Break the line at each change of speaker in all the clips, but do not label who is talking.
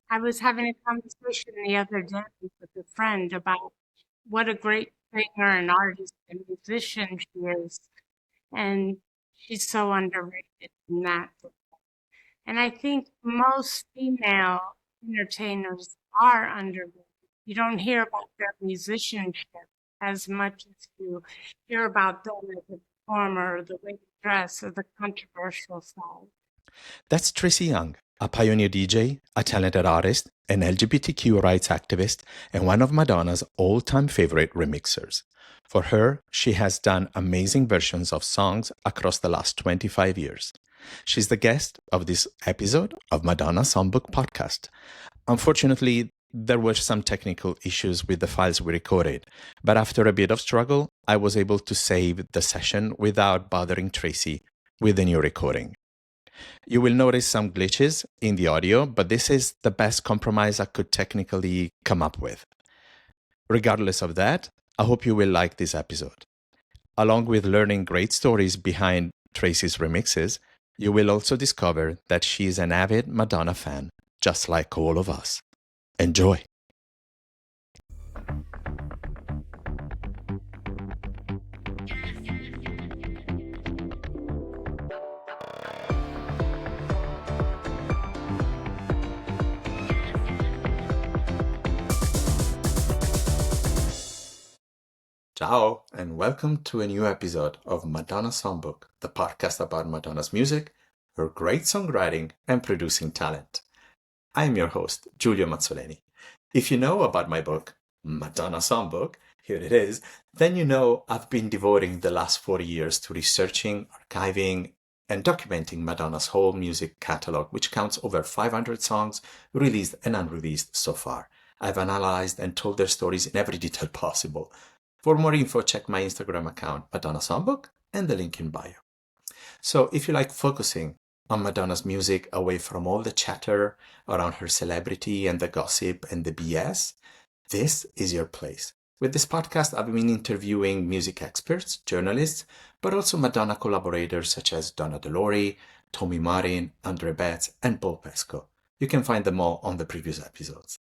I was having a conversation the other day with a friend about what a great singer and artist and musician she is, and she's so underrated in that. And I think most female entertainers are underrated. You don't hear about their musicianship as much as you hear about them as a performer, or the way they dress, or the controversial side.
That's Tracy Young, a pioneer DJ, a talented artist, an LGBTQ rights activist, and one of Madonna's all-time favorite remixers. For her, she has done amazing versions of songs across the last 25 years. She's the guest of this episode of Madonna Songbook podcast. Unfortunately, there were some technical issues with the files we recorded, but after a bit of struggle, I was able to save the session without bothering Tracy with the new recording. You will notice some glitches in the audio, but this is the best compromise I could technically come up with. Regardless of that, I hope you will like this episode. Along with learning great stories behind Tracy's remixes, you will also discover that she is an avid Madonna fan, just like all of us. Enjoy! Ciao, and welcome to a new episode of Madonna Songbook, the podcast about Madonna's music, her great songwriting, and producing talent. I'm your host, Giulio Mazzoleni. If you know about my book, Madonna Songbook, here it is, then you know I've been devoting the last 40 years to researching, archiving, and documenting Madonna's whole music catalog, which counts over 500 songs released and unreleased so far. I've analyzed and told their stories in every detail possible. For more info, check my Instagram account, Madonna Songbook, and the link in bio. So if you like focusing on Madonna's music away from all the chatter around her celebrity and the gossip and the BS, this is your place. With this podcast, I've been interviewing music experts, journalists, but also Madonna collaborators such as Donna DeLore, Tommy Marin, Andre Betts, and Paul Pesco. You can find them all on the previous episodes.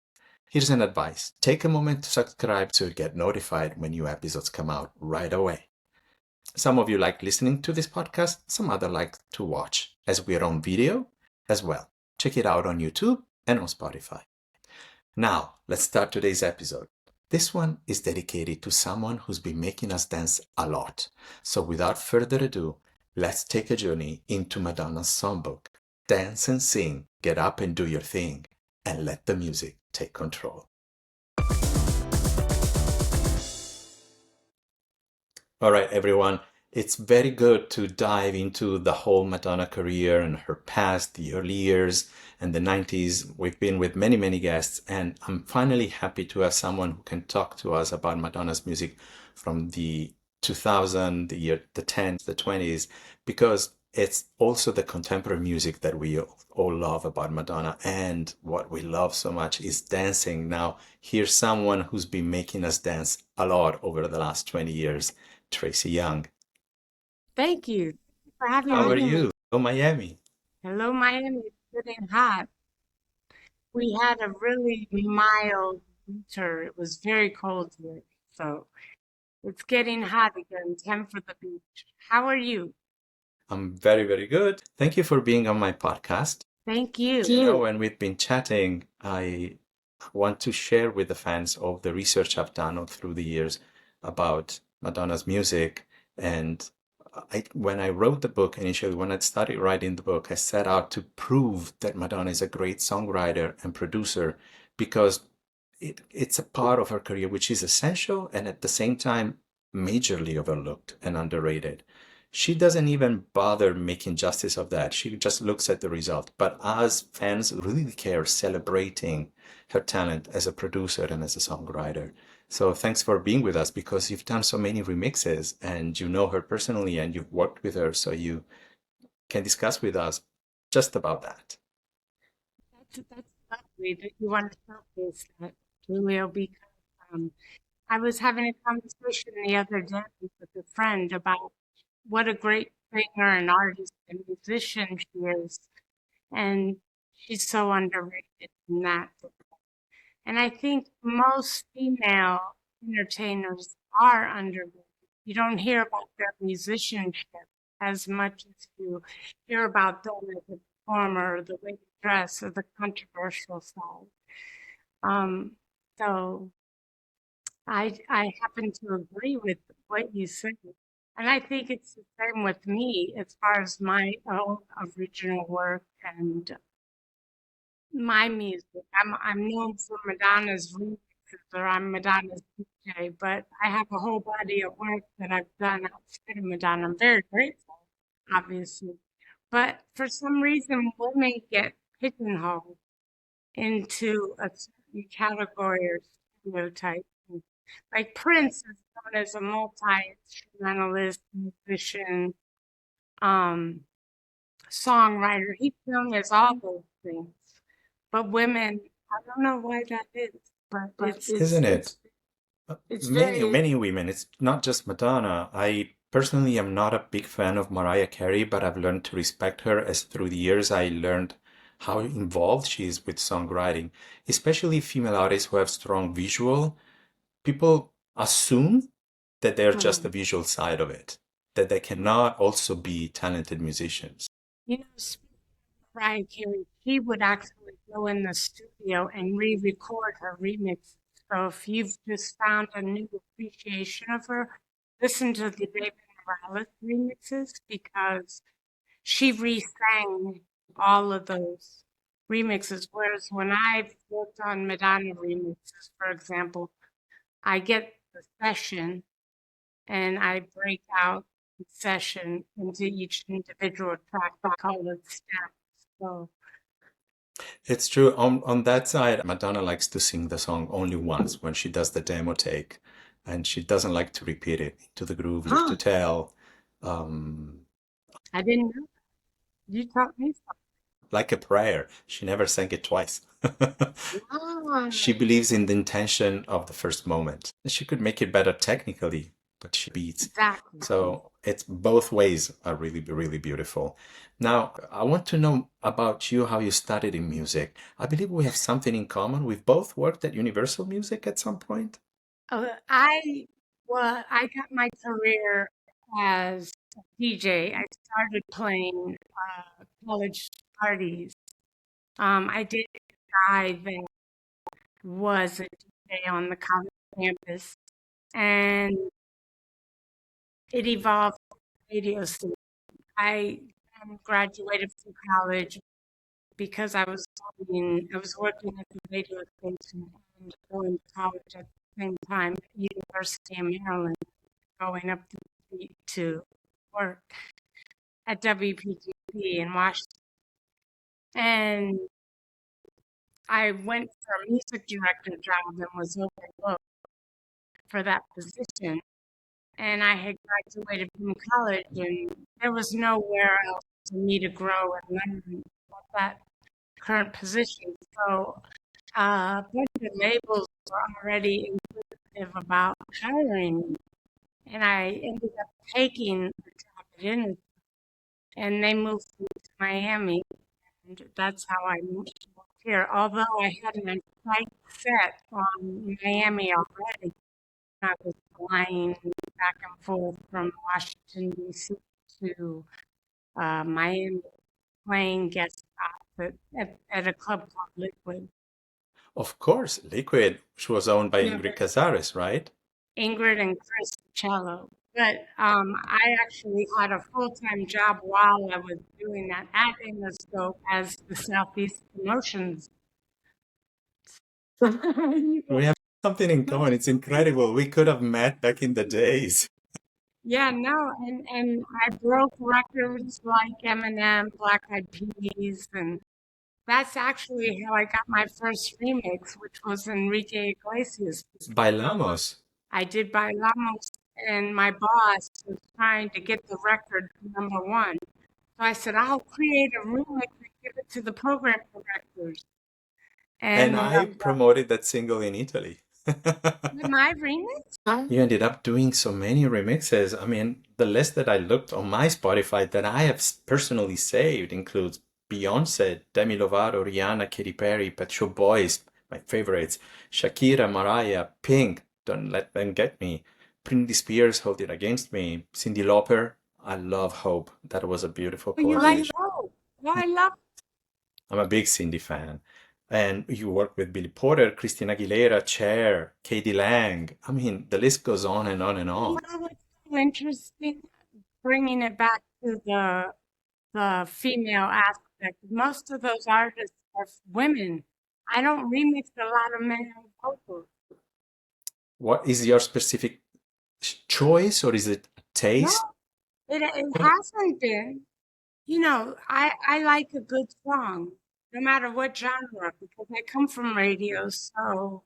Here's an advice. Take a moment to subscribe so you get notified when new episodes come out right away. Some of you like listening to this podcast, some other like to watch, as we are on video as well. Check it out on YouTube and on Spotify. Now, let's start today's episode. This one is dedicated to someone who's been making us dance a lot. So without further ado, let's take a journey into Madonna's songbook. Dance and sing, get up and do your thing, and let the music take control. All right, everyone. It's very good to dive into the whole Madonna career and her past, the early years and the 90s. We've been with many, many guests, and I'm finally happy to have someone who can talk to us about Madonna's music from the 2000, the 10s, the 20s, because it's also the contemporary music that we all love about Madonna. And what we love so much is dancing. Now, here's someone who's been making us dance a lot over the last 20 years, Tracy Young.
Thank you for having
How
me.
are you? Oh, Miami.
Hello, Miami. It's getting hot. We had a really mild winter. It was very cold here. So it's getting hot again. Time for the beach. How are you?
I'm very, very good. Thank you for being on my podcast.
Thank you.
You know, when we've been chatting, I want to share with the fans of the research I've done all through the years about Madonna's music. And when I wrote the book initially, when I started writing the book, I set out to prove that Madonna is a great songwriter and producer because it's a part of her career which is essential and at the same time majorly overlooked and underrated. She doesn't even bother making justice of that. She just looks at the result. But us fans really care, celebrating her talent as a producer and as a songwriter. So thanks for being with us because you've done so many remixes and you know her personally and you've worked with her. So you can discuss with us just about that.
That's lovely that you want to focus that, Giulio, because I was having a conversation the other day with a friend about what a great singer and artist and musician she is. And she's so underrated in that And I think most female entertainers are underrated. You don't hear about their musicianship as much as you hear about them as a performer, or the way they dress, or the controversial side. So I happen to agree with what you said. And I think it's the same with me as far as my own original work and my music. I'm known for Madonna's remixes, or I'm Madonna's DJ, but I have a whole body of work that I've done outside of Madonna. I'm very grateful, obviously. But for some reason, women get pigeonholed into a certain category or stereotype. Like Prince is known as a multi-instrumentalist, musician, um, songwriter. He's known as all those things. But women, I don't know why that is, but
Isn't it?
it's
Many,
very
many women. It's not just Madonna. I personally am not a big fan of Mariah Carey, but I've learned to respect her as through the years I learned how involved she is with songwriting, especially female artists who have strong visual. People assume that they're just the visual side of it, that they cannot also be talented musicians.
you know, speaking of Mariah Carey, she would actually go in the studio and re-record her remixes. So if you've just found a new appreciation of her, listen to the David Morales remixes because she re-sang all of those remixes. Whereas when I've worked on Madonna remixes, for example, I get the session and I break out the session into each individual track. I call it steps. So
It's true. On that side, Madonna likes to sing the song only once when she does the demo take, and she doesn't like to repeat it into the groove, live to tell.
I didn't know. You taught me
Like a prayer. She never sang it twice.
something.
She believes in the intention of the first moment. She could make it better technically, but she beats.
Exactly.
So it's both ways are really, really beautiful. Now, I want to know about you, how you started in music. I believe we have something in common. We've both worked at Universal Music at some point.
I got my career as a DJ. I started playing college parties. I did a guy that was a DJ on the college campus, and it evolved to a radio station. I graduated from college because I was working at the radio station and going to college at the same time at University of Maryland, going up the street to work at WPGP in Washington. And I went for a music director job and was overlooked for that position. And I had graduated from college, and there was nowhere else for me to grow and learn at that current position. So a bunch of labels were already inquisitive about hiring me, and I ended up taking the job at Innis, and they moved me to Miami, and that's how I moved here. Although I had my sight set on Miami already, I was flying back and forth from Washington, D.C. to Miami, playing guest spots at a club called Liquid.
Of course, Liquid, which was owned by
Yeah,
Ingrid Casares, right?
Ingrid and Chris Cello. But I actually had a full-time job while I was doing that at Interscope as the Southeast Promotions.
We have something in common. It's incredible. We could have met back in the days.
Yeah, no, and I broke records like Eminem, Black Eyed Peas, and that's actually how I got my first remix, which was Enrique Iglesias.
Bailamos.
I did Bailamos, and my boss was trying to get the record to number one. So I said, I'll create a remix and give it to the program directors.
And
And
I promoted that single in Italy.
my remix?
You ended up doing so many remixes. I mean, the list that I looked on my Spotify that I have personally saved includes Beyonce, Demi Lovato, Rihanna, Katy Perry, Pet Shop Boys, my favorites: Shakira, Mariah, Pink, Don't Let Them Get Me, Britney Spears, Hold It Against Me, Cyndi Lauper, I Love Hope. That was a beautiful
Oh, you like
collaboration.
Hope? Oh, I love.
I'm a big Cindy fan. And you work with Billy Porter, Christina Aguilera, Cher, Katie Lang. I mean, the list goes on and on and on.
You know what's so interesting? Bringing it back to the female aspect. Most of those artists are women. I don't remix a lot of male vocals.
What is your specific choice, or is it
No,
taste?
it hasn't been. You know, I like a good song, no matter what genre, because I come from radio, so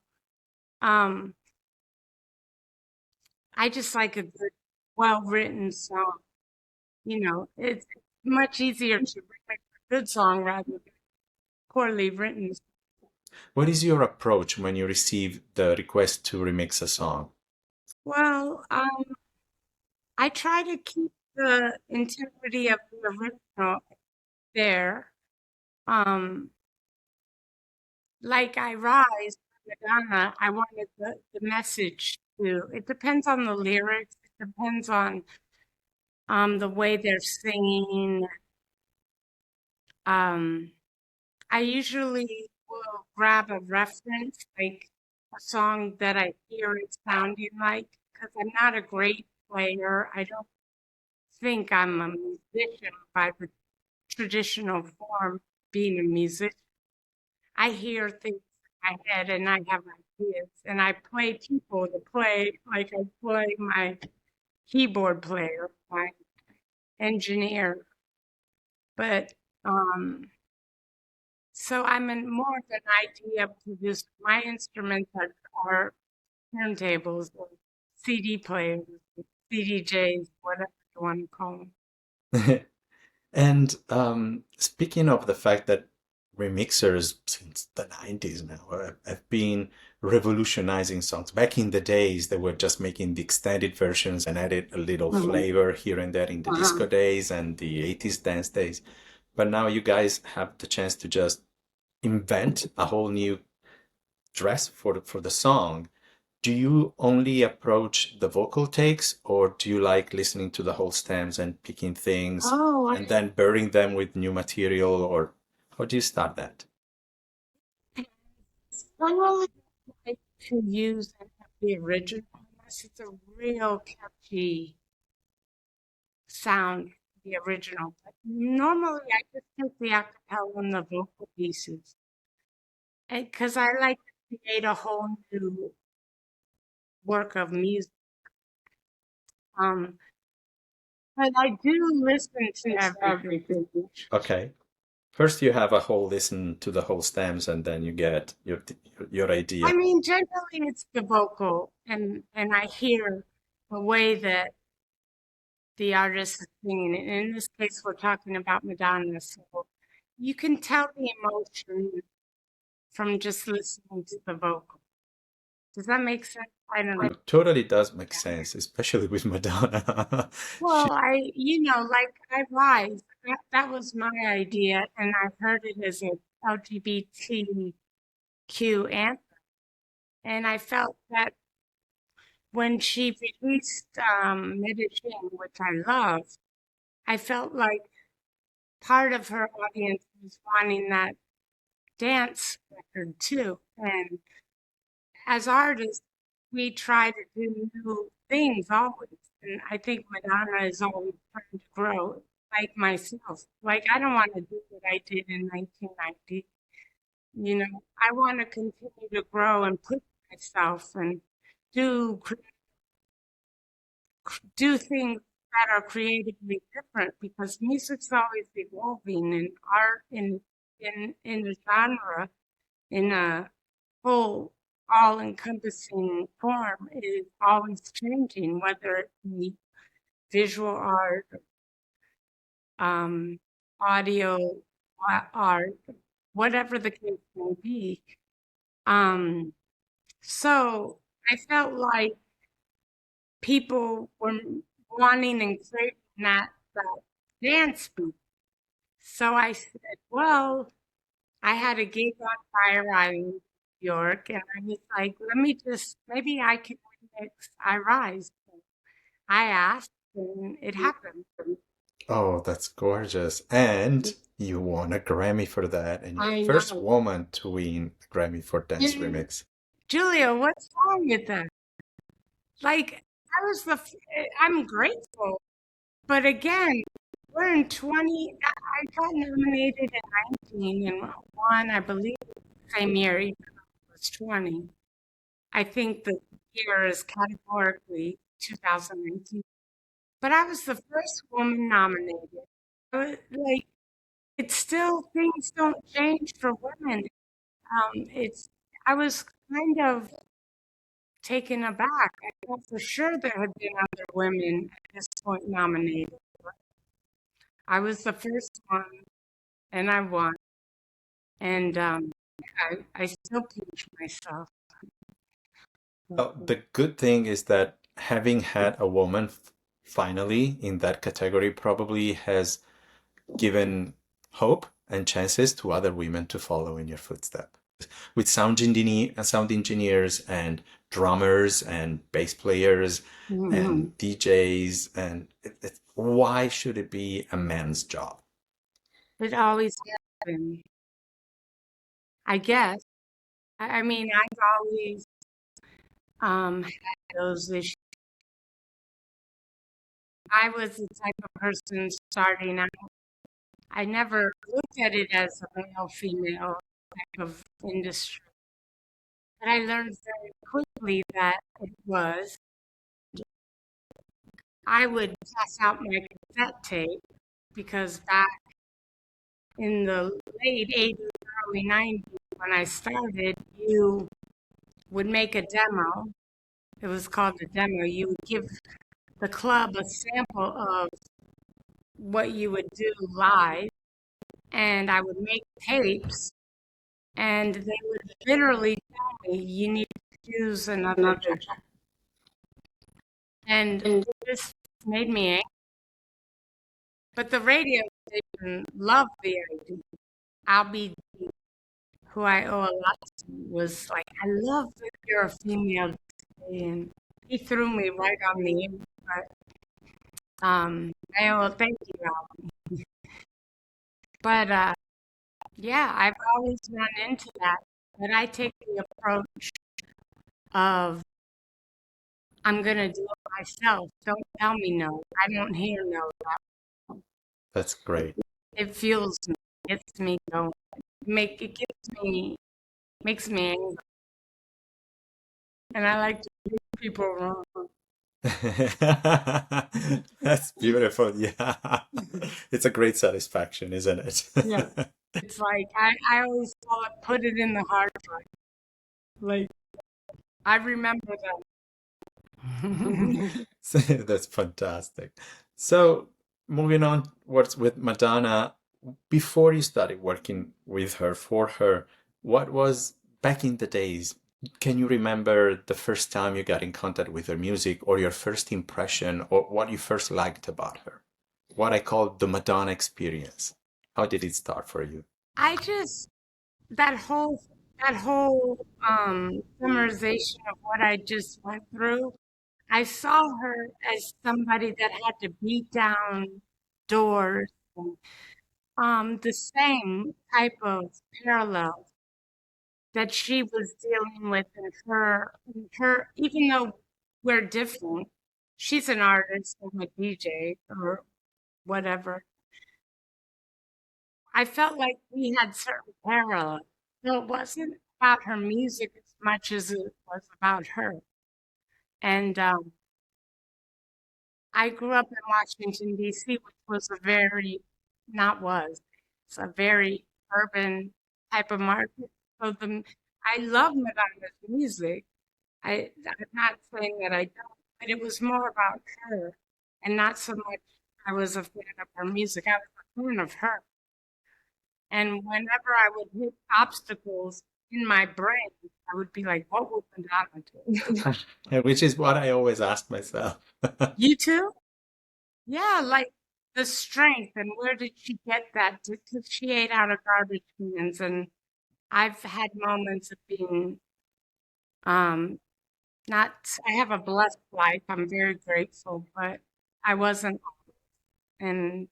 um I just like a good, well-written song. You know, it's much easier to write a good song rather than poorly written.
What is your approach when you receive the request to remix a song?
Well, I try to keep the integrity of the original there. Um, like I Rise, Madonna, I wanted the message to, it depends on the lyrics, it depends on the way they're singing. Um, I usually will grab a reference, like a song that I hear it sounding like, because I'm not a great player. I don't think I'm a musician by the traditional form, being a musician. I hear things in my head and I have ideas, and I play people to play like I play my keyboard player, my engineer. But so I'm in more of an idea producer. My instruments are turntables or CD players, CDJs, whatever you want to call them.
And speaking of the fact that remixers since the 90s now have been revolutionizing songs. Back in the days, they were just making the extended versions and added a little
Mhm.
flavor here and there in the disco days and the 80s dance days. But now you guys have the chance to just invent a whole new dress for the song. Do you only approach the vocal takes, or do you like listening to the whole stems and picking things
Oh,
and then burying them with new material, or how do you start that?
I really like to use the original unless it's a real catchy sound, the original. But normally I just take the acapella and the vocal pieces because I like to create a whole new work of music. Um, but I do listen to everything.
Okay. First, you have a whole listen to the whole stems, and then you get your
I
idea.
mean, generally it's the vocal, and I hear the way that the artist is singing. And in this case, we're talking about Madonna, so you can tell the emotion from just listening to the vocal. Does that make sense? I don't know.
It totally does make sense, especially with Madonna. She
Well, like I Rise, that was my idea, and I heard it as a LGBTQ anthem, and I felt that when she released Medellin, which I love, I felt like part of her audience was wanting that dance record too. And as artists, we try to do new things always. And I think Madonna is always trying to grow, like myself. Like, I don't want to do what I did in 1990. You know, I want to continue to grow and push myself and do do things that are creatively different because music's always evolving and art in a genre in a whole all-encompassing form is always changing, whether it be visual art, um, audio art, whatever the case may be. Um, so I felt like people were wanting and craving that dance beat. So I said, well, I had a gig on Fire Island York, and I was like, let me just, maybe I can remix I Rise. I asked, and it happened.
Oh, that's gorgeous. And you won a Grammy for that, and you're the
I
first
know.
woman to win a Grammy for dance
And
remix.
Julia, what's wrong with that? Like, I was I'm grateful. But again, we're in 20, I got nominated in 19 and won, I believe, the same year, even though I was 20. I think the year is categorically 2019. But I was the first woman nominated. Like, it's still, things don't change for women. It's, I was kind of taken aback. I thought for sure there had been other women at this point nominated. I was the first one, and I won. And I still pinch myself.
Oh, the good thing is that having had a woman finally in that category probably has given hope and chances to other women to follow in your footsteps. With sound engineers and drummers and bass players and DJs, and why should it be a man's job?
It always has been, I guess. I mean, I've always had those issues. I was the type of person starting out. I never looked at it as a male-female type of industry. But I learned very quickly that it was. I would pass out my cassette tape because back in the late 80s, early 90s, when I started, you would make a demo. It was called a demo. You would give the club a sample of what you would do live, and I would make tapes, and they would literally tell me, you need to choose another track. And it just made me angry. But the radio station loved the idea. I'll be who I owe a lot to was like, I love that you're a female DJ, and he threw me right on the air. But thank you, Al. But yeah, I've always run into that. But I take the approach of I'm gonna do it myself. Don't tell me no. I don't hear no.
That's great.
It fuels me, gets me going. It gives me makes me angry. And I like to prove people wrong.
That's beautiful. Yeah. It's a great satisfaction, isn't it?
Yeah. It's like I always call it put it in the hard drive. Like I remember that.
That's fantastic. So, moving on, what's with Madonna, before you started working with her, for her, what was back in the days? Can you remember the first time you got in contact with her music, or your first impression, or what you first liked about her? What I call the Madonna experience. How did it start for you?
I just that whole summarization of what I just went through, I saw her as somebody that had to beat down doors and the same type of parallel that she was dealing with in her, even though we're different, she's an artist and a DJ or whatever. I felt like we had certain parallels. So it wasn't about her music as much as it was about her. And I grew up in Washington, D.C., which was it's a very urban type of market. So I love Madonna's music. I'm not saying that I don't, but it was more about her and not so much I was a fan of her music. I was a fan of her. And whenever I would hit obstacles in my brain, I would be like, what would Madonna do?
Which is what I always ask myself.
You too? Yeah, like the strength and where did she get that? Because she ate out of garbage cans and I've had moments of being not, I have a blessed life. I'm very grateful, but I wasn't. And,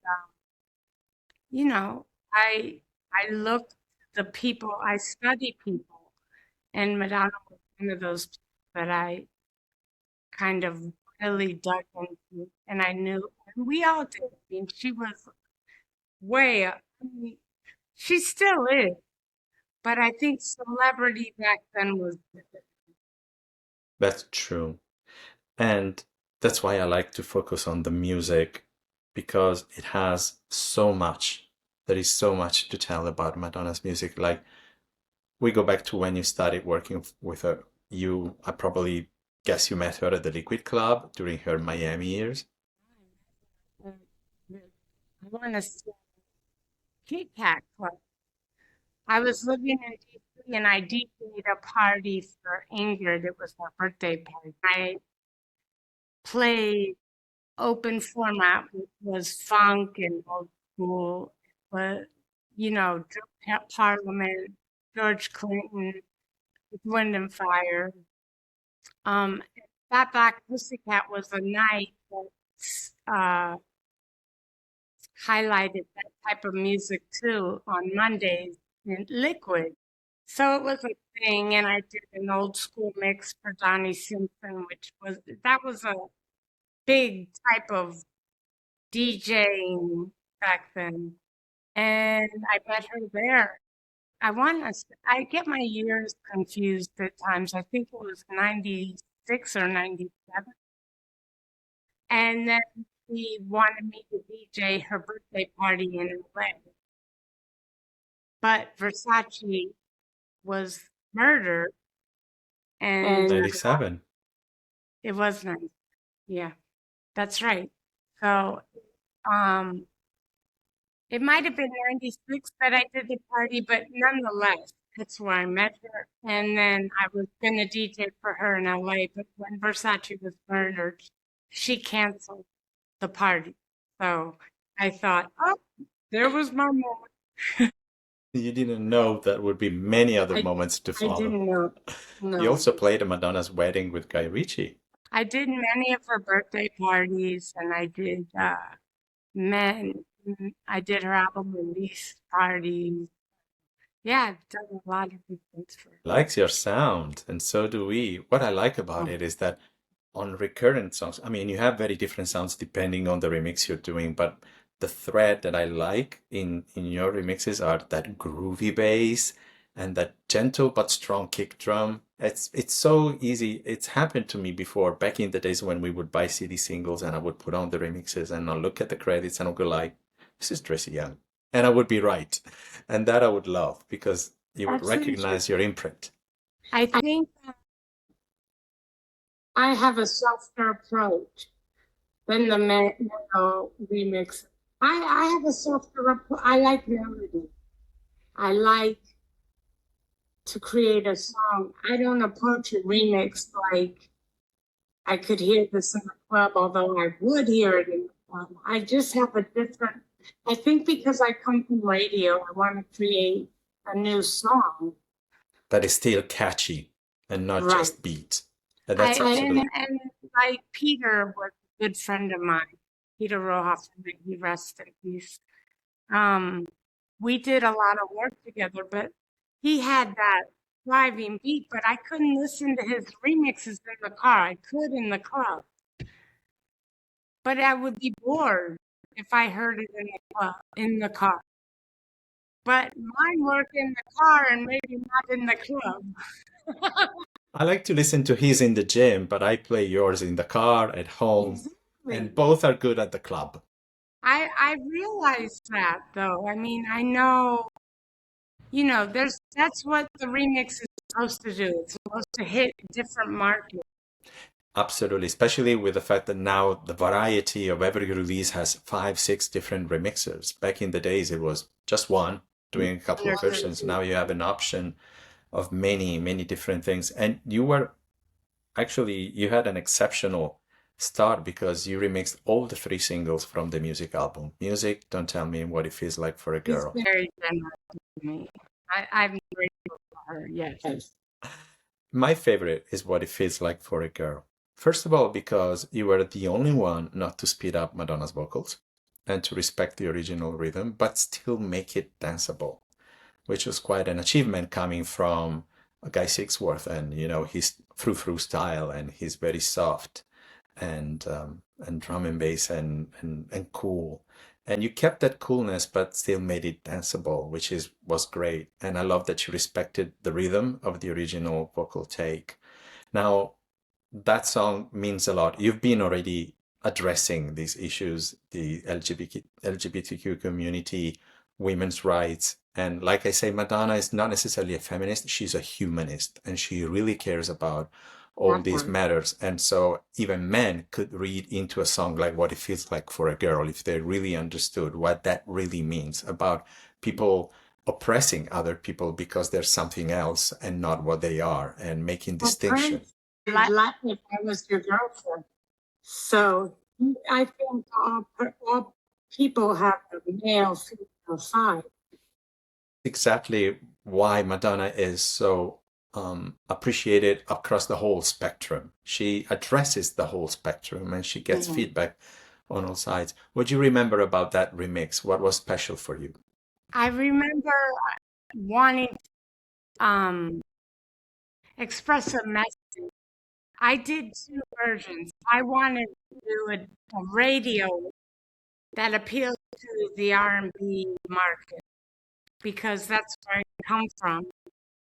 you know, I, I look the people, I study people, and Madonna was one of those people that I kind of really dug into, and I knew, and we all did. I mean, she was way up. I mean, she still is, but I think celebrity back then was different.
That's true. And that's why I like to focus on the music because it has so much. There is so much to tell about Madonna's music. Like, we go back to when you started working with her. I probably guess you met her at the Liquid Club during her Miami years.
I want to say Kit Kat Club. I was living in DC and I DJed a party for Ingrid. It was her birthday party. I played open format, which was funk and old school, but Parliament, George Clinton, with Wind and Fire. Um, Fat Black Pussycat was a night that highlighted that type of music too on Mondays in Liquid. So it was a thing, and I did an old school mix for Donnie Simpson, that was a big type of DJing back then. And I met her there. I get my years confused at times. I think it was 96 or 97. And then she wanted me to DJ her birthday party in LA. But Versace was murdered, and
97.
it was nice. Yeah, that's right. So, um, it might have been 96 that I did the party, but nonetheless, that's where I met her. And then I was gonna DJ for her in LA, but when Versace was murdered, she canceled the party. So I thought, oh, there was my moment.
You didn't know that would be many other
I
moments to
I
follow.
didn't know.
You
No.
also played at Madonna's wedding with Guy Ritchie.
I did many of her birthday parties and I did men I did her album release parties. Yeah, I've done a lot of good things for her.
Likes your sound, and so do we. What I like about
Oh,
it is that on recurrent songs, I mean, you have very different sounds depending on the remix you're doing, but the thread that I like in your remixes are that groovy bass and that gentle but strong kick drum. It's so easy. It's happened to me before back in the days when we would buy CD singles and I would put on the remixes and I'll look at the credits and I'll go like, this is Tracy Young. And I would be right. And that I would love because you would
that's interesting.
recognize your imprint.
I think I have a softer approach than the remix. I have a softer approach. I like melody. I like to create a song. I don't approach a remix like I could hear this in the club, although I would hear it in the club. I just have a different, I think because I come from radio, I want to create a new song.
That is still catchy and not
Right.
just beat. And that's absolutely.
And like Peter was a good friend of mine, Peter Rohoff, may he rest in peace. We did a lot of work together, but he had that driving beat, but I couldn't listen to his remixes in the car. I could in the club, but I would be bored if I heard it in the club, in the car. But mine work in the car and maybe not in the club.
I like to listen to his in the gym, but I play yours in the car, at home, and
Exactly.
both are good at the club.
I realize that though. I mean, I know, that's what the remix is supposed to do. It's supposed to hit different markets.
Absolutely, especially with the fact that now the variety of every release has 5, 6 different remixers. Back in the days, it was just one doing a couple of versions. Now you have an option of many, many different things. And you had an exceptional start because you remixed all the 3 singles from the music album. Music, Don't Tell Me What It Feels Like for a
He's
Girl.
very generous to me. I'm grateful for her. Yes.
My favorite is What It Feels Like for a Girl. First of all, because you were the only one not to speed up Madonna's vocals and to respect the original rhythm, but still make it danceable, which was quite an achievement coming from Guy Sixworth and his frou-frou style and his very soft and drum and bass and cool. And you kept that coolness, but still made it danceable, which was great. And I love that you respected the rhythm of the original vocal take. Now, that song means a lot. You've been already addressing these issues, the LGBTQ community, women's rights. And like I say, Madonna is not necessarily a feminist, she's a humanist, and she really cares about all these matters. And so even men could read into a song like What It Feels Like for a Girl if they really understood what that really means about people oppressing other people because they're something else and not what they are, and making distinction.
Like if I was your girlfriend. So I think all people have a male, female side.
Exactly why Madonna is so appreciated across the whole spectrum. She addresses the whole spectrum and she gets feedback on all sides. What do you remember about that remix? What was special for you?
I remember wanting to express a message. I did two versions. I wanted to do a radio that appeals to the R&B market because that's where I come from.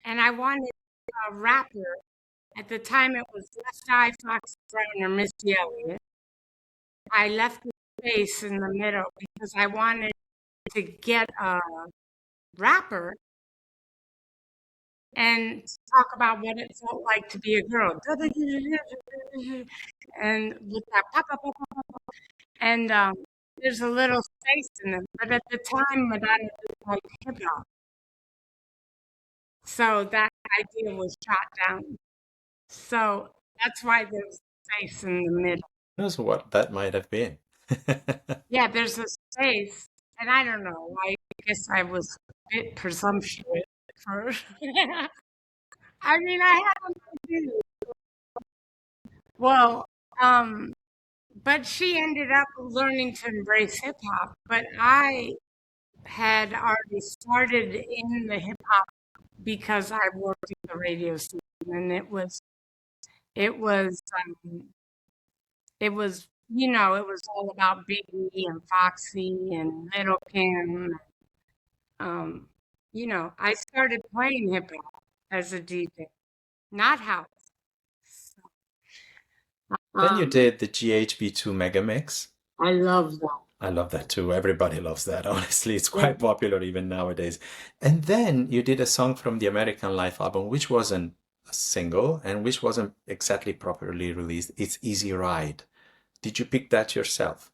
And I wanted a rapper. At the time, it was Left Eye, Fox Brown, or Missy Elliott. I left the space in the middle because I wanted to get a rapper and talk about what it felt like to be a girl. And with that pop, pop, pop, pop, pop. And there's a little space in it. But at the time, Madonna didn't like hip hop. So that idea was shot down. So that's why there's space in the middle.
Who knows what that might have been?
Yeah, there's a space. And I don't know. I guess I was a bit presumptuous for. I mean, I had an idea. Well, but she ended up learning to embrace hip hop. But I had already started in the hip hop because I worked at the radio station, and it was, it was, it was all about Biggie and Foxy and Little Kim. I started playing hip hop as a DJ, not house.
Then you did the GHB2 Mega Mix.
I love that.
I love that too. Everybody loves that. Honestly, it's quite popular even nowadays. And then you did a song from the American Life album, which wasn't a single and which wasn't exactly properly released. It's Easy Ride. Did you pick that yourself?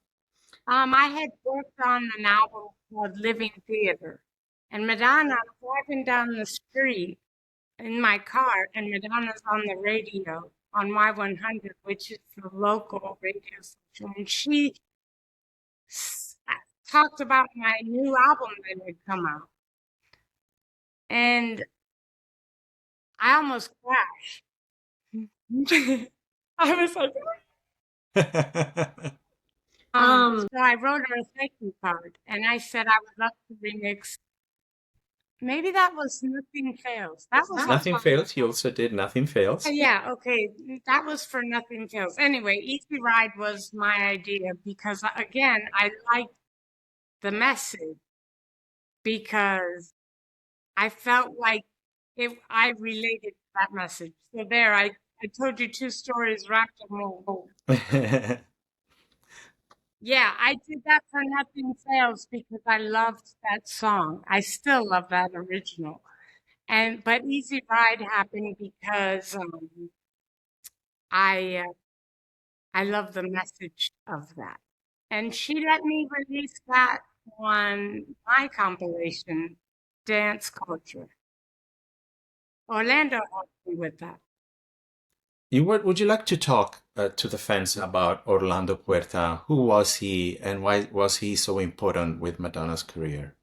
I had worked on an album called Living Theater, and Madonna, I'm driving down the street in my car, and Madonna's on the radio on Y100, which is the local radio station, and she talked about my new album that had come out, and I almost crashed. I was like, so I wrote her a thank you card, and I said I would love to remix. Maybe that was Nothing Fails. That was
Nothing Fails. He also did Nothing Fails.
Yeah, okay. That was for Nothing Fails. Anyway, Easy Ride was my idea because, again, I liked the message because I felt like I related to that message. So there, I told you two stories wrapped in one. Yeah, I did that for Nothing Fails because I loved that song. I still love that original. But Easy Ride happened because I love the message of that. And she let me release that on my compilation, Dance Culture. Orlando helped me with that.
Would you like to talk to the fans about Orlando Puerta? Who was he and why was he so important with Madonna's career?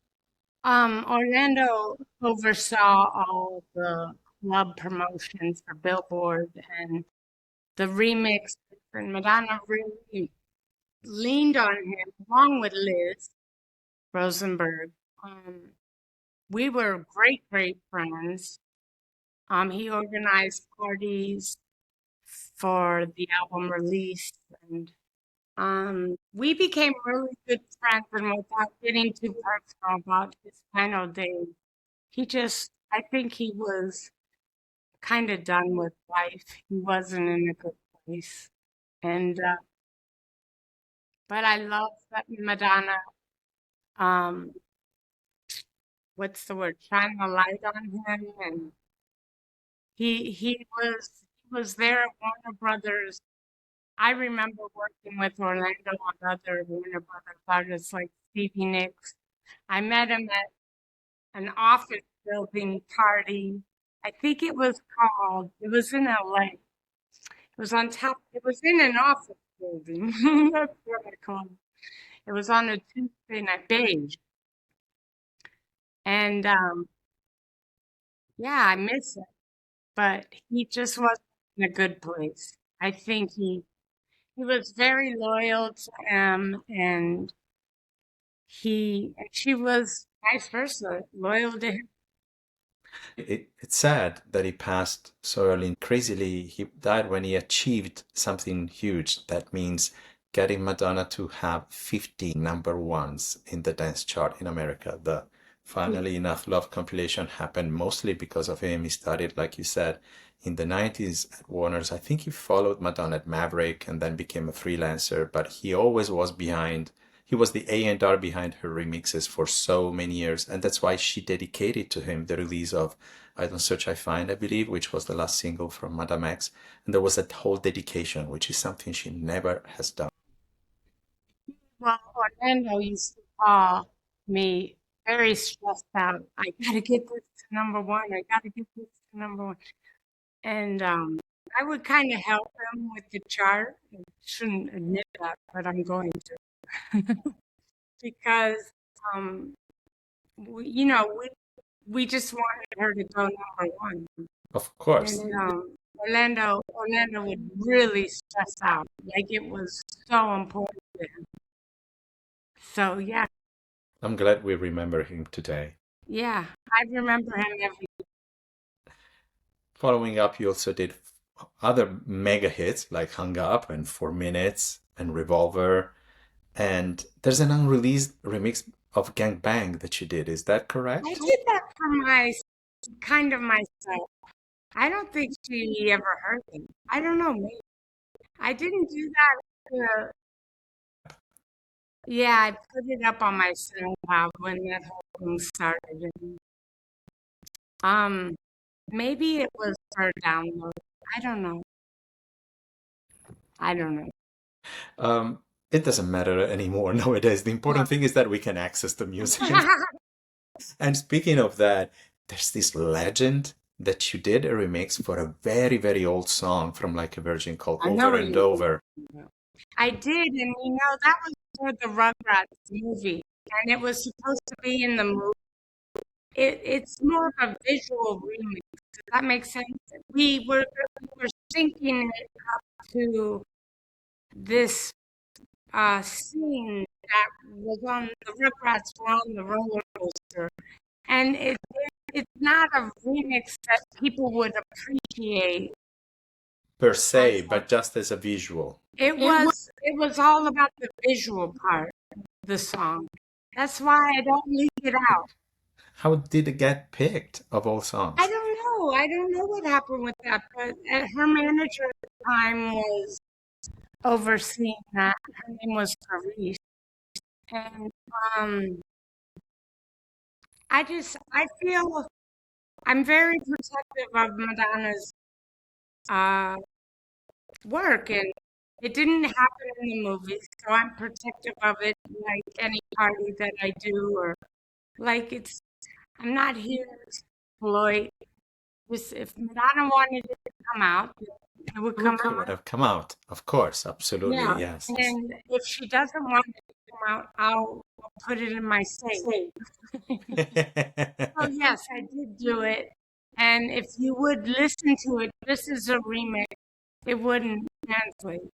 Orlando oversaw all the club promotions for Billboard and the remix, and Madonna really leaned on him along with Liz Rosenberg. We were great friends. He organized parties for the album release, and we became really good friends. And without getting too personal about his final days, I think he was kind of done with life. He wasn't in a good place. And, but I love that Madonna, um, what's the word, shine a light on him. And he was there at Warner Brothers. I remember working with Orlando on other Warner Brothers artists like Stevie Nicks. I met him at an office building party. I think it was in LA. It was in an office building. That's what I call it. It was on a Tuesday night beige. And yeah, I miss it. But he just wasn't in a good place. I think he was very loyal to him, and she was vice versa, loyal to him.
It's sad that he passed so early. Crazily, he died when he achieved something huge. That means getting Madonna to have 50 number ones in the dance chart in America. The Finally Enough Love compilation happened mostly because of him. He started, like you said, in the 90s at Warner's. I think he followed Madonna at Maverick and then became a freelancer, but he always was behind. He was the A&R behind her remixes for so many years, and that's why she dedicated to him the release of I Don't Search, I Find, I believe, which was the last single from Madame X. And there was that whole dedication, which is something she never has done.
Well, Orlando used to call me very stressed out. I gotta get this to number one. I gotta get this to number one. And I would kind of help him with the chart. I shouldn't admit that, but I'm going to because um, we just wanted her to go number one.
Of course.
And Orlando would really stress out, like it was so important to him. So yeah,
I'm glad we remember him today.
yeah, I remember him every.
Following up, you also did other mega hits like Hung Up and 4 Minutes and Revolver. And there's an unreleased remix of Gang Bang that you did. Is that correct?
I did that for myself. I don't think she ever heard it. I don't know, maybe. I didn't do that. Yeah, I put it up on my SoundCloud when that whole thing started. Um, Maybe it was for download. I don't know. I don't know.
It doesn't matter anymore nowadays. The important thing is that we can access the music. And speaking of that, there's this legend that you did a remix for a very, very old song from Like a Virgin called
I know
Over
what
and
you
Over.
I did, and that was for the Rugrats movie, and it was supposed to be in the movie. It's more of a visual remix. Does that make sense? We were syncing it up to this scene that was on the Rugrats were on the roller coaster, and it's not a remix that people would appreciate
Per se, but just as a visual.
It was all about the visual part of the song. That's why I don't leave it out.
How did it get picked of all songs?
I don't know. I don't know what happened with that, but her manager at the time was overseeing that. Her name was Paris. And I feel I'm very protective of Madonna's work, and it didn't happen in the movie, so I'm protective of it like any party that I do, or like I'm not here to exploit. If Madonna wanted it to come out, it would come
It would
out.
have come out, of course, absolutely,
Yeah.
yes.
And if she doesn't want it to come out, I'll put it in my safe. Oh, yes, I did do it. And if you would listen to it, this is a remix. It wouldn't translate,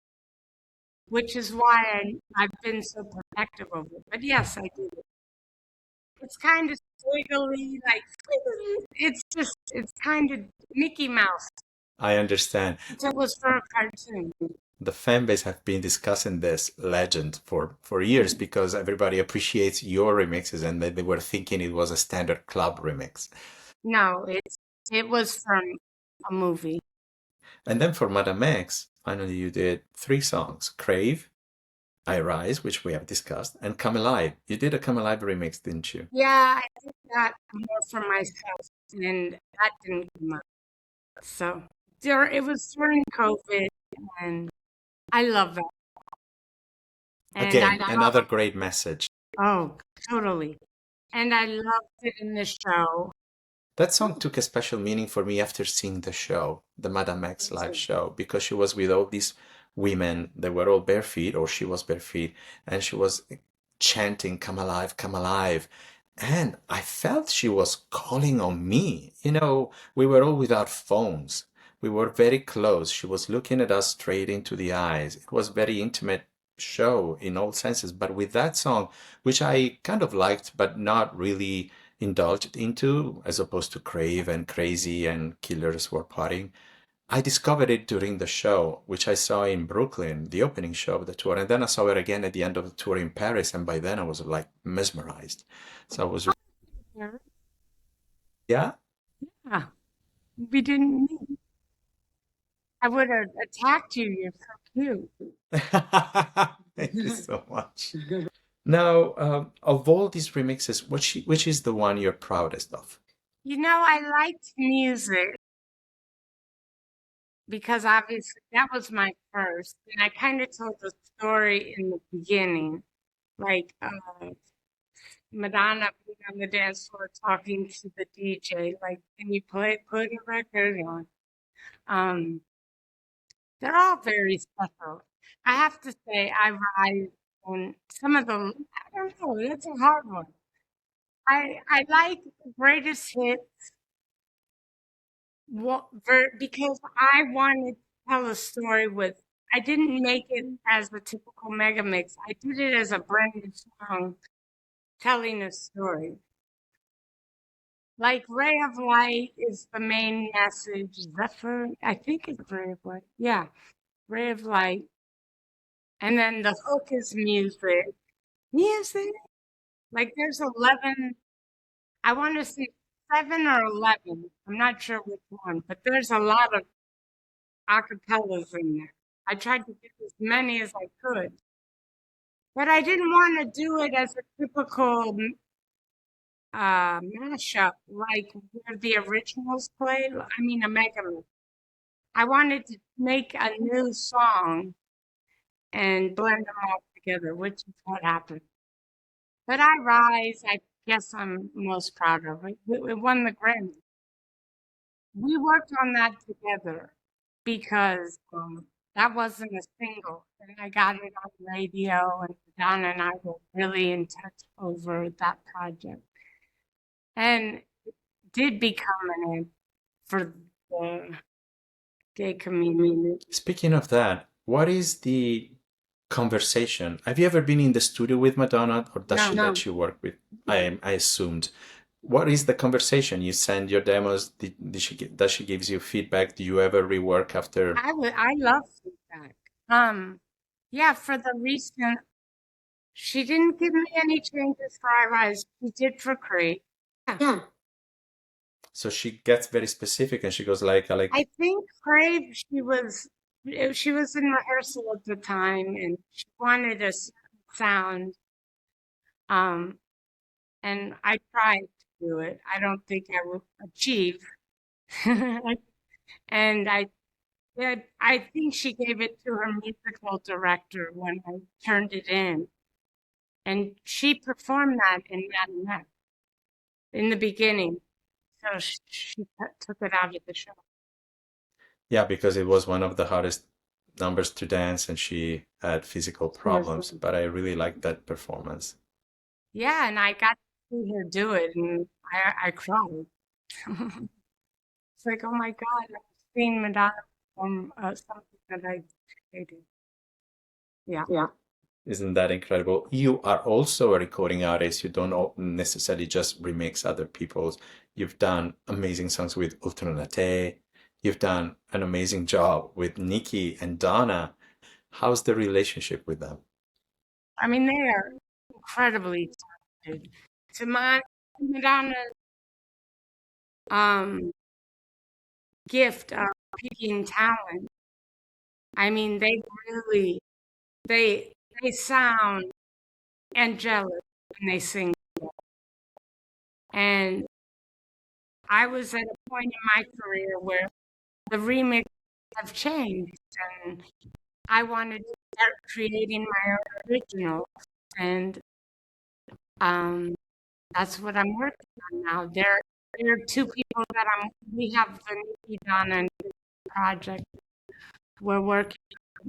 which is why I've been so protective of it. But yes, I did it. It's kind of squiggly, like squiggly. It's kind of Mickey Mouse.
I understand.
So it was for a cartoon.
The fan base have been discussing this legend for years because everybody appreciates your remixes and they were thinking it was a standard club remix.
No, it was from a movie.
And then for Madame X, finally you did 3 songs: Crave, I Rise, which we have discussed, and Come Alive. You did a Come Alive remix, didn't you?
Yeah, I did that more for myself, and that didn't come up. So it was during COVID, and I love that. And I
Again,
love,
another great message.
oh, totally. And I loved it in the show.
That song took a special meaning for me after seeing the show, the Madame X live show, because she was with all these women. They were all bare feet, or she was bare feet, and she was chanting, "Come alive, come alive." And I felt she was calling on me. We were all without phones. We were very close. She was looking at us straight into the eyes. It was very intimate show in all senses. But with that song, which I kind of liked, but not really indulged into, as opposed to Crave and Crazy and Killers Were Partying, I discovered it during the show, which I saw in Brooklyn, the opening show of the tour. And then I saw it again at the end of the tour in Paris. And by then I was like mesmerized. So I was, yeah.
Yeah, we didn't meet. I would have attacked you. You're so cute.
Thank you so much. Now, of all these remixes, which is the one you're proudest of?
I liked music because obviously that was my first, and I kind of told the story in the beginning, like Madonna being on the dance floor talking to the DJ, like, can you put a record on? Um, they're all very special. I have to say, I rise on some of them. I don't know. That's a hard one. I like the greatest hit because I wanted to tell a story with. I didn't make it as a typical mega mix. I did it as a brand new song telling a story. Like Ray of Light is the main message. Zephyr, I think it's Ray of Light. Yeah, Ray of Light. And then the hook is music. Music. Like there's 11, I want to say 7 or 11. I'm not sure which one, but there's a lot of acapellas in there. I tried to do as many as I could, but I didn't want to do it as a typical mashup like where the originals play. I mean, a mega mix. I wanted to make a new song and blend them all together, which is what happened. But I Rise, I guess I'm most proud of it. It won the Grammy. We worked on that together because that wasn't a single. And I got it on radio, and Donna and I were really in touch over that project. And it did become an anthem for the gay community.
Speaking of that, what is the conversation? Have you ever been in the studio with Madonna, or does she
No,
let you work with? I assumed. What is the conversation? You send your demos. Does she gives you feedback? Do you ever rework after?
I love feedback. Yeah, for the recent, she didn't give me any changes for I Rise. She did for Crave. Yeah.
So she gets very specific and she goes like,
I think Crave, she was in rehearsal at the time and she wanted a certain sound. And I tried to do it. I don't think I will achieve. And I think she gave it to her musical director when I turned it in. And she performed that in Madonna in the beginning. So she took it out of the show.
yeah, because it was one of the hardest numbers to dance and she had physical problems, but I really liked that performance.
Yeah, and I got to see her do it, and I cried. It's like, oh my God, I'm seeing Madonna from something that I created. Yeah.
Yeah. Isn't that incredible? You are also a recording artist. You don't necessarily just remix other people's. You've done amazing songs with Ultranate. You've done an amazing job with Niki&Donna. How's the relationship with them?
I mean, they are incredibly talented. To my Madonna's um, gift of picking talent, I mean, they really they they sound angelic when they sing. And I was at a point in my career where the remix have changed, and I wanted to start creating my own original. And um, that's what I'm working on now. There are two people that we have the Niki&Donna project we're working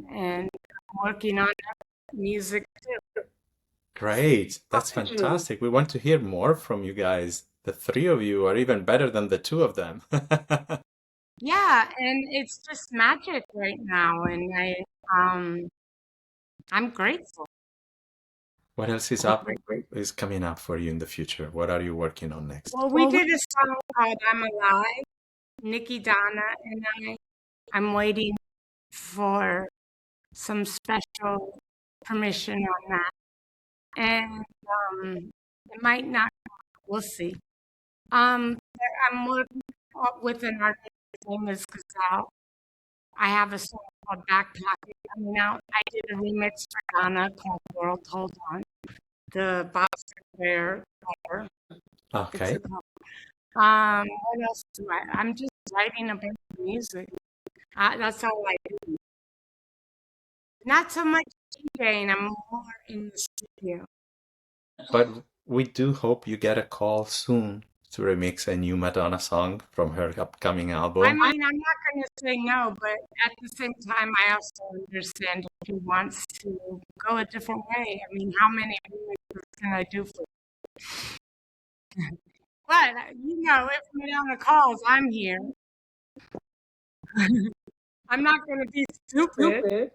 on, and I'm working on music too.
Great. That's fantastic. We want to hear more from you guys. The three of you are even better than the two of them.
Yeah, and it's just magic right now, and I'm grateful.
What else is coming up for you in the future? What are you working on next?
Well, we did a song called I'm Alive, Niki&Donna and I'm waiting for some special permission on that. And it might not, we'll see. I'm working with an artist, his name is Gazelle. I have a song called Backpack coming out. I did a remix for Donna called World Hold On, the Boston Bear cover. It's
Okay.
a cover. What else do I'm just writing a bunch of music. That's all I do. Not so much DJing, I'm more in the studio.
But we do hope you get a call soon to remix a new Madonna song from her upcoming
I
album.
mean, I'm not going to say no, but at the same time, I also understand if he wants to go a different way. I mean, how many remixes can I do for? But you know, if Madonna calls, I'm here. I'm not going to be stupid.
Stupid.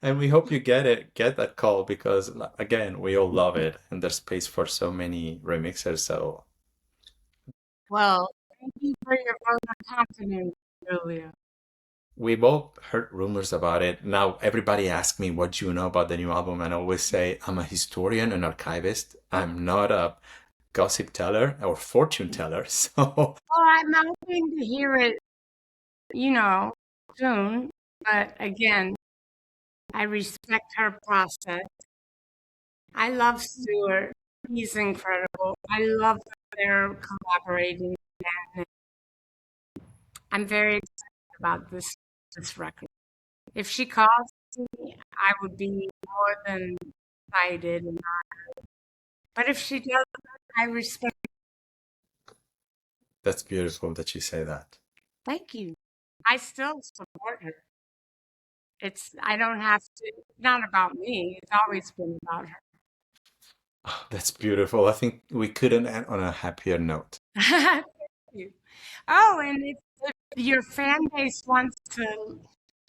And we hope you get that call because again, we all love it and there's space for so many remixers. So
Well, thank you for your vote of confidence, Julia.
we've all heard rumors about it. Now everybody asks me what do you know about the new album, and I always say I'm a historian and archivist. I'm not a gossip teller or fortune teller. So
Well, I'm hoping to hear it, you know, soon. But again, I respect her process. I love Stewart. He's incredible. I love that they're collaborating. And I'm very excited about this record. If she calls me, I would be more than excited. But if she doesn't, I respect.
that's beautiful that you say that.
Thank you. I still support her. I don't have to, it's not about me. It's always been about her.
Oh, that's beautiful. I think we couldn't end on a happier note.
Thank you. Oh, and if your fan base wants to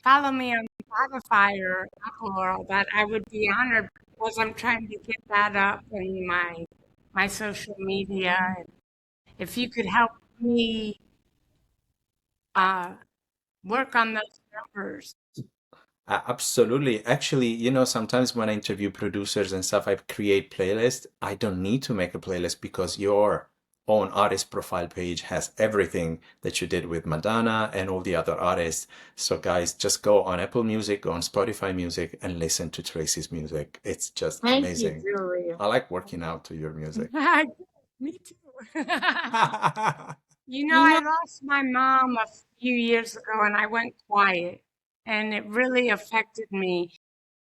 follow me on Spotify or Apple or all that, I would be honored because I'm trying to get that up in my social media. If you could help me uh, work on those numbers.
Absolutely. Actually, sometimes when I interview producers and stuff, I create playlists. I don't need to make a playlist because your own artist profile page has everything that you did with Madonna and all the other artists. So guys, just go on Apple Music, go on Spotify Music and listen to Tracy's music. It's just
Thank
amazing.
you, Julia.
I like working out to your music.
Me too. You know, I lost my mom a few years ago and I went quiet and it really affected me.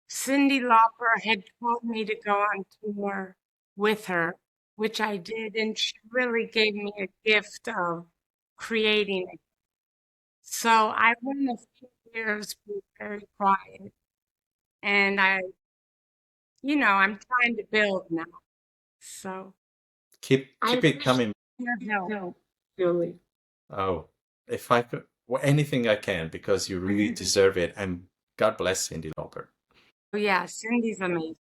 Cyndi Lauper had told me to go on tour with her, which I did, and she really gave me a gift of creating it. So I went a few years being very quiet and I'm trying to build now. So
Keep
I
it coming.
appreciate your help, Julie.
Oh, if I could, well, anything I can, because you really deserve it. And God bless Cyndi Lauper.
Oh, yeah, Cindy's amazing.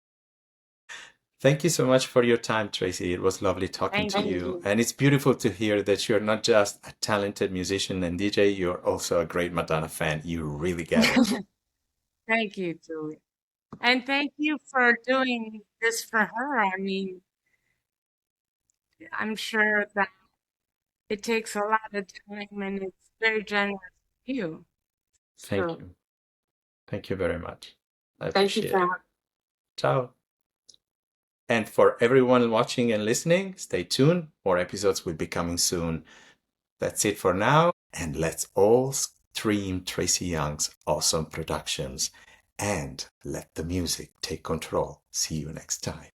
Thank you so much for your time, Tracy. It was lovely talking
Thank
to you.
you.
And it's beautiful to hear that you're not just a talented musician and DJ, you're also a great Madonna fan. You really get it.
Thank you, Julie. And thank you for doing this for her. I mean, I'm sure that it takes a lot of time and it's very generous of you.
Thank
So
you. Thank you very much. I
thank you
appreciate
for
it. Ciao. And for everyone watching and listening, stay tuned. More episodes will be coming soon. That's it for now. And let's all stream Tracy Young's awesome productions and let the music take control. See you next time.